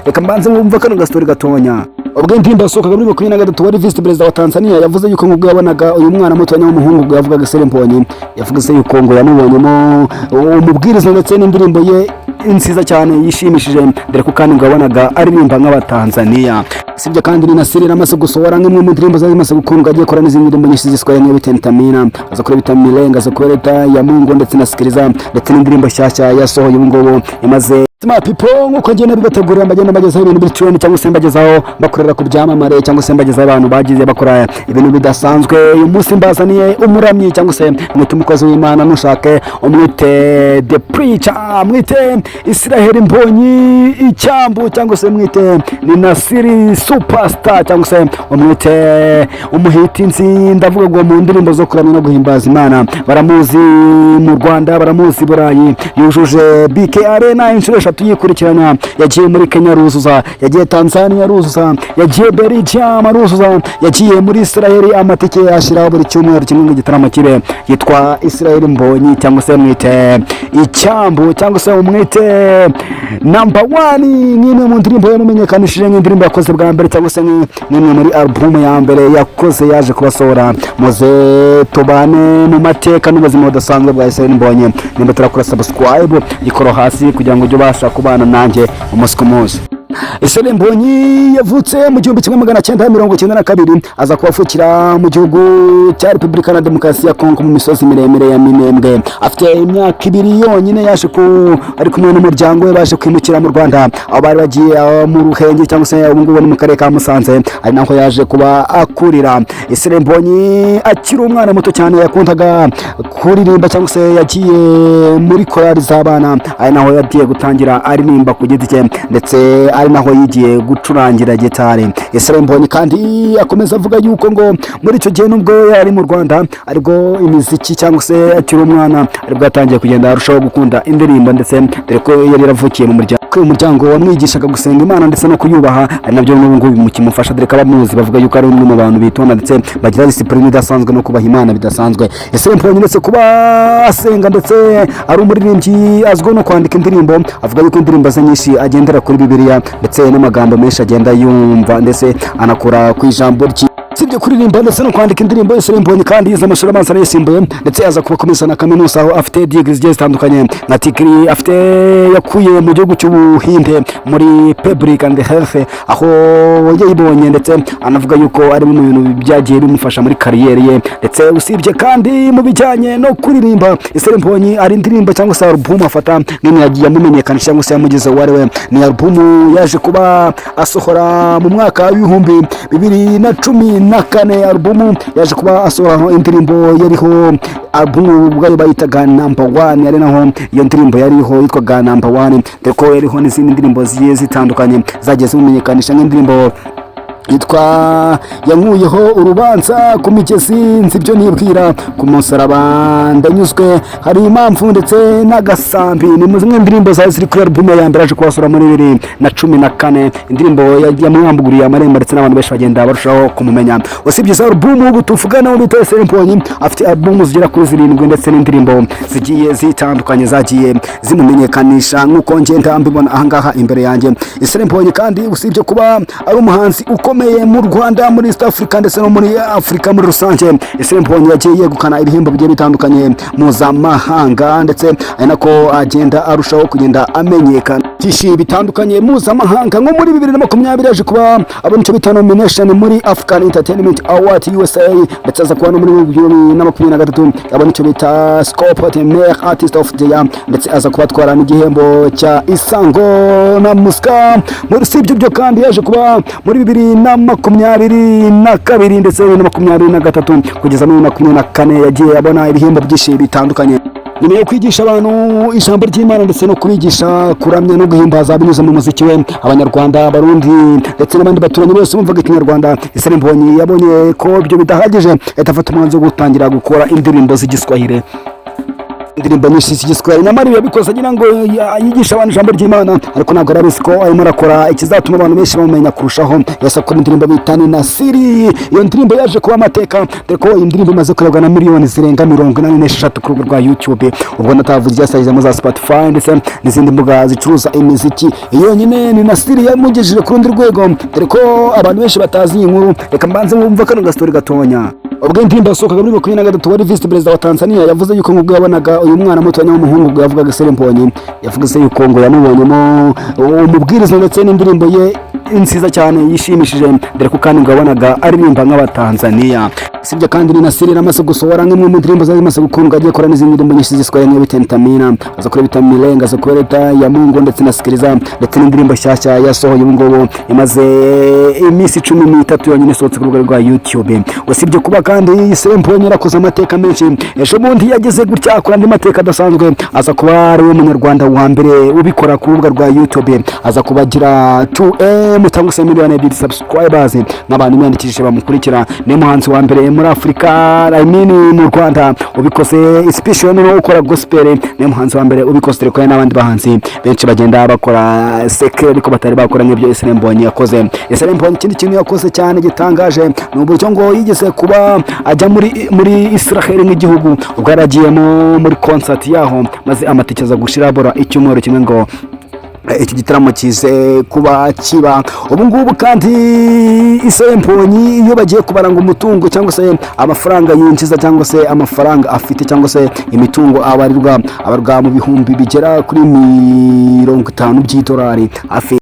reka mbanze mwumva kano gastori gatonya. Ubwo indirimbo yasohokaga muri 2023 wari vice president wa Tanzania yavuze yuko ngo yabonaga uyu mwana muto w'umuhungu ngo yavugaga Sere Mbonyi, yavuga se yuko ngo yamubonyemo umubwiriza ndetse n'indirimbo ye insiza cyane yishimishije dore ko kandi ngo yabonaga aririmba nk'abatanzania. Sibyo kandi ni Nasiri namaze gusohora nk'imwe mu ndirimbo zamaze gukundwa agiye korana n'izindi ndirimbo nyinshi ziswaye nka Bitamina, azakora Bitamilenga, azakora ya Mungu ndetse na Sikiriza ndetse n'indirimbo nshyashya yasohoye ubu ngubu yamaze people nkuko ngene bibategurira mbagenda bagezaho ibintu bitwene cyangwa se mbagezaho bakorera ku byamamare cyangwa se mbagezaho abantu bagize bakora ibintu bidasanzwe. Uyu munsi mbazaniye umuramyi cyangwa se mwite umukozi w'Imana nushake umwite the preacher, mwite Israel Mbonyi icyambu cyangwa se mwite ni Nasiri superstar cyangwa se umwite umuhitinzi ndavuga ngo mu ndirimbo zo kuramya no guhimbaza Imana. Baramuzi mu Rwanda, baramuzi Burayi, yujuje BK Arena inshuro tuyikurikirana. Yagiye muri Kenya aruzuza, yagiye Tanzania aruzuza, yagiye Belgium aruzuza, yagiye muri Israel amatike yashiraho buri cyumweru kimwe n'igitaramo kibe yitwa Israel Mbonyi cyangwa se mwite icyambu cyangwa se umwite number 1 nk'imwe mu ndirimbo yamenyekanishije nk'indirimbo yakoze bwa mbere cyangwa se nk'imwe muri album ya mbere yakoze yaje kubasohora. Muze tubane mu mateka n'ubuzima budasanzwe bwa Israel Mbonyi. Nimba turakora subscribe ikoro hasi kugira ngo ubasha kubana nanjye umunsi ku munsi. Israel Mbonyi yavutse mu 1992 aza kubafukira mu gihugu cya Repubulika na Demokarasi ya Kongo mu misozi miremire ya Minembwe. Afite imyaka 2 yonyine yaje ari kumwe n'umuryango we baje kwimukira mu Rwanda, aho bari bagiye mu Ruhenge cyangwa se ubu ngubu mu karere ka Musanze, ari naho yaje kuba akurira. Israel Mbonyi akiri umwana muto cyane yakundaga kuririmba cyangwa se yagiye muri korali z'abana, ari naho yagiye gutangira aririmba ku giti cye ndetse ari naho yigiye gucurangira gitari. Israel Mbonyi kandi akomeza avuga yuko ngo muri icyo gihe nubwo yari mu Rwanda ariko imiziki cyangwa se akiri umwana aribwo yatangiye kugenda arushaho gukunda indirimbo ndetse dore ko yari yaravukiye mu umuryango wamwigishaga gusenga Imana ndetse no kuyubaha, ari nabyo n'ubu ngubu bimufasha dore ko abamuzi bavuga yuko ari umwe mu bantu bitonda ndetse bagira discipline idasanzwe no kubaha Imana bidasanzwe. Israel Mbonyi ndetse kuba asenga ndetse ari umuririmbyi azwiho no kwandika indirimbo, avuga yuko indirimbo ze nyinshi agendera kuri Bibiliya ndetse n'amagambo menshi agenda yumva ndetse anakora ku ijambo rye. Sibyo kuririmba ndetse no kwandika indirimbo. Israel Mbonyi kandi yize amashuri abanza yisumbuye ndetse aza kuba komisa na kaminuza, aho afite degrees zitandukanye nka degree afite yakuye mu gihugu cy'Ubuhinde muri public and health, aho yayibonye ndetse anavuga yuko ari mu bintu byagiye bimufasha muri kariyeri ye. Ndetse usibye kandi mu bijyanye no kuririmba, Israel Mbonyi ari indirimbo cyangwa se album afata nk'imwe yagiye amumenyekanisha cyangwa se yamugize uwo ari we. Ni album yaje kuba asohora mu mwaka w'ibihumbi 2014. Album yaje kuba asohoraho indirimbo yariho album bwayo bayitaga number 1, ari naho iyo ndirimbo yariho yitwaga number 1 deko yariho n'izindi ndirimbo zigiye zitandukanye zagiye zimenyekanisha nk'indirimbo yitwa yankuyeho urubanza ku migezi nzi byo nibwira ku musaraba ndanyuzwe hari impamvu ndetse n'agasambi. ni mu zimwe ndirimbo ziri kuri album ya mbere aje kubasura muri 2014, indirimbo yamwambuguriye amarembo ndetse n'abantu benshi bagenda barushaho kumumenya. Usibye za album ubu tuvugana mu bita Israel Mbonyi afite album zigera kuri 7 ndetse n'indirimbo zigiye zitandukanye zagiye zimumenyekanisha nk'uko ngenda mbibona ahangaha imbere yanjye. Israel Mbonyi kandi usibye kuba ari umuhanzi ukomeye mu Rwanda, muri East Africa ndetse no muri Afrika muri rusange, Israel Mbonyi yagiye yegukana ibihembo bigiye bitandukanye mpuzamahanga ndetse ari nako agenda arushaho kugenda amenyekana byinshi bitandukanye mpuzamahanga. nko muri 2020 yaje kuba abona icyo bita nomination muri African Entertainment Award USA, ndetse aza kuba no muri 2023 abona icyo bita Scope the Meilleur Artist of the Year, ndetse aza kuba twara n'igihembo cya Isango na Muska. muri sibyo byo kandi yaje kuba muri 2022 ndetse 2023 kugeza no 2024 yagiye abona ibihembo byinshi bitandukanye. nyuma yo kwigisha abantu ijambo ry'Imana ndetse no kubigisha kuramya no guhimbaza binyuze mu muziki we, Abanyarwanda, Abarundi ndetse n'abandi baturanyi bose bumvaga Ikinyarwanda, Israel Mbonyi yabonye ko ibyo bidahagije, yatafata umwanzuro wo gutangira gukora indirimbo z'igiswahili. indirimbo nyinshi z'igiswahili nyamara yabikoze agira ngo yigisha abantu ijambo ry'Imana ariko ntabwo arabizi ko arimo arakora ikizatuma abantu benshi bamumenya kurushaho. Yose akora indirimbo bita ni Nasiri. Iyo ndirimbo yaje kuba amateka dore ko iyi ndirimbo imaze kurebwa na miliyoni zirenga 86 ku rubuga rwa YouTube. Ubwo natavuze ryasayizemo za Spotify ndetse n'izindi mbuga zicuruza imiziki. Iyo nyine ni Nasiri yamugejeje ku rundi rwego dore ko abantu benshi batazi iyi nkuru. Reka mbanze mwumva kano gastori gatonya. Ubwo indirimbo yasohokaga muri 2023 wari vice perezida wa Tanzania yavuze yuko ngo yabonaga uyu mwana muto w'umuhungu yavugaga Mbonyi, yavuga se yuko ngo yamubonyemo umubwiriza ndetse n'indirimbo ye nziza cyane yishimishije dore ko kandi ngo yabonaga aririmba nk'abatanzania. Sibyo kandi ni Nasiri namaze gusohora nk'imwe mu ndirimbo zimaze gukundwa agiye korana n'izindi ndirimbo nyinshi ziswahili nka Vitamina, azakora Vitamilenga, azakora leta ya Mungu ndetse na Sikiliza ndetse n'indirimbo nshyashya yasohoye ubu ngubu imaze iminsi 13 yonyine isohotse ku rubuga rwa YouTube. Usibye kuba kandi Mbonyi yarakoze amateka menshi, ejo bundi yageze gutya akora andi mateka adasanzwe, aza kuba ari umunyarwanda wa mbere ubikora ku rubuga rwa YouTube, aza kubagira 2M cyangwa se miliyoni 2 subscribers n'abantu mwandikishije bamukurikira. Ni muhanzi wa mbere muri Afrika mu Rwanda ubikoze special no ukora gospel. Ni muhanzi wa mbere ubikoze ko n'abandi bahanzi benshi bagenda bakora secret ariko batari bakora nk'ibyo Mbonyi yakoze. Mbonyi ikindi kintu yakoze cyane gitangaje ni uburyo ngo yigeze kuba ajya muri Israel nk'igihugu, ubwo yaragiyemo muri concert yaho maze amatike aza gushirabora icyumweru kimwe ngo iki gitaramo kize kuba kiba. Ubu ngubu kandi Mbonyi iyo bagiye kubaranga umutungo cyangwa se amafaranga yinjiza cyangwa se amafaranga afite cyangwa se imitungo abarirwa mu bihumbi bigera kuri 50 by'idolari afite.